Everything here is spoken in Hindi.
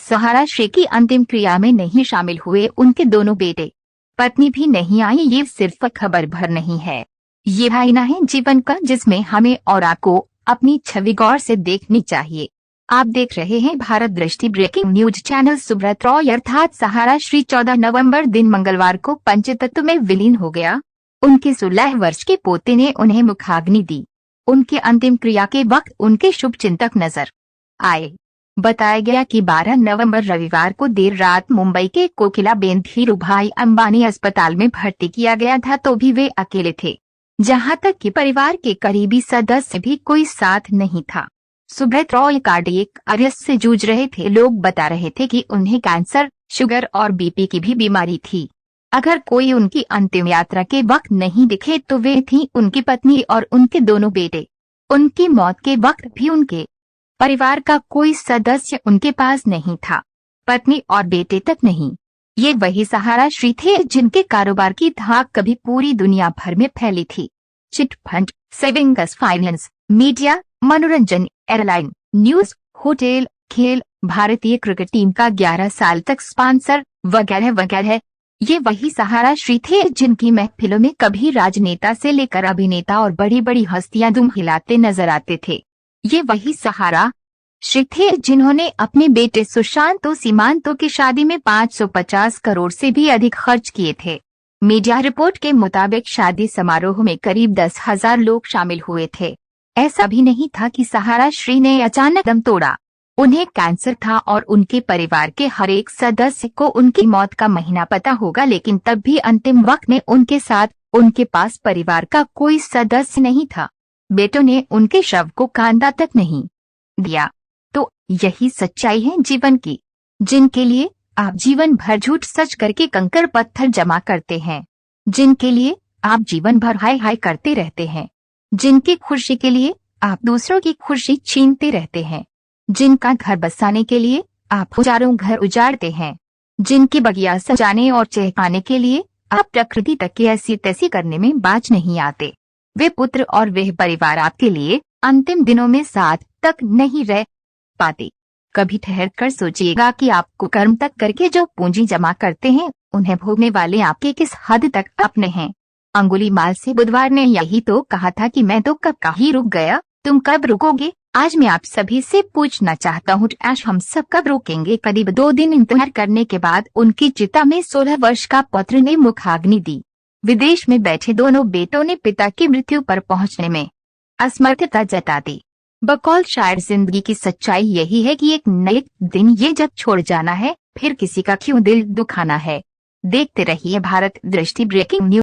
सहारा श्री की अंतिम क्रिया में नहीं शामिल हुए उनके दोनों बेटे, पत्नी भी नहीं आई। ये सिर्फ खबर भर नहीं है, ये आईना है जीवन का, जिसमें हमें और आपको अपनी छवि गौर से देखनी चाहिए। आप देख रहे हैं Bharat Drishti breaking news channel. Subrata Roy अर्थात सहारा श्री 14 नवंबर दिन मंगलवार को पंचतत्व में विलीन हो गया। उनके 16 वर्ष के पोते ने उन्हें मुखाग्नि दी। उनके अंतिम क्रिया के वक्त उनके शुभचिंतक नजर आए। बताया गया कि 12 नवंबर रविवार को देर रात मुंबई के कोकिलाबेन धीरूभाई अंबानी अस्पताल में भर्ती किया गया था, तो भी वे अकेले थे, जहां तक कि परिवार के करीबी सदस्य भी कोई साथ नहीं था। सुब्रत रॉय कार्डियक अरेस्ट से जूझ रहे थे। लोग बता रहे थे कि उन्हें कैंसर, शुगर और बीपी की भी बीमारी थी। अगर कोई उनकी अंतिम यात्रा के वक्त नहीं दिखे तो वे थीं उनकी पत्नी और उनके दोनों बेटे। उनकी मौत के वक्त भी उनके परिवार का कोई सदस्य उनके पास नहीं था, पत्नी और बेटे तक नहीं। ये वही सहारा श्री थे जिनके कारोबार की धाक कभी पूरी दुनिया भर में फैली थी। चिटफंड, सेविंग्स, फाइनेंस, मीडिया, मनोरंजन, एयरलाइन, न्यूज, होटल, खेल, भारतीय क्रिकेट टीम का 11 साल तक स्पॉन्सर वगैरह वगैरह। ये वही सहारा श्री थे जिनकी महफिलों में कभी राजनेता से लेकर अभिनेता और बड़ी बड़ी हस्तियां दुम हिलाते नजर आते थे। ये वही सहारा श्री थे जिन्होंने अपने बेटे सुशांत सीमांतो की शादी में 550 करोड़ से भी अधिक खर्च किए थे। मीडिया रिपोर्ट के मुताबिक शादी समारोह में करीब 10,000 लोग शामिल हुए थे। ऐसा भी नहीं था कि सहारा श्री ने अचानक दम तोड़ा। उन्हें कैंसर था और उनके परिवार के हर एक सदस्य को उनकी मौत का महीना पता होगा, लेकिन तब भी अंतिम वक्त में उनके साथ उनके पास परिवार का कोई सदस्य नहीं था। बेटों ने उनके शव को कांधा तक नहीं दिया। तो यही सच्चाई है जीवन की, जिनके लिए आप जीवन भर झूठ सच करके कंकड़ पत्थर जमा करते हैं, जिनके लिए आप जीवन भर हाय हाय करते रहते हैं, जिनकी खुशी के लिए आप दूसरों की खुशी छीनते रहते हैं, जिनका घर बसाने के लिए आप हजारों घर उजाड़ते हैं, जिनकी बगिया सजाने और चहकाने के लिए आप प्रकृति तक की ऐसी तैसी करने में बाज नहीं आते। वे पुत्र और वह परिवार आपके लिए अंतिम दिनों में साथ तक नहीं रह पाते। कभी ठहर कर सोचिएगा कि आपको कर्म तक करके जो पूंजी जमा करते हैं, उन्हें भोगने वाले आपके किस हद तक अपने हैं। अंगुलीमाल से बुधवार ने यही तो कहा था कि मैं तो कब का ही रुक गया, तुम कब रुकोगे। आज मैं आप सभी से पूछना चाहता हूँ, हम सब कब रुकेंगे। करीब 2 दिन इंतजार करने के बाद उनकी चिता में 16 वर्ष का पुत्र ने मुखाग्नि दी। विदेश में बैठे दोनों बेटों ने पिता की मृत्यु पर पहुंचने में असमर्थता जता दी। बकौल शायर, जिंदगी की सच्चाई यही है कि एक नए दिन ये जब छोड़ जाना है, फिर किसी का क्यों दिल दुखाना है। देखते रहिए भारत दृष्टि ब्रेकिंग न्यूज।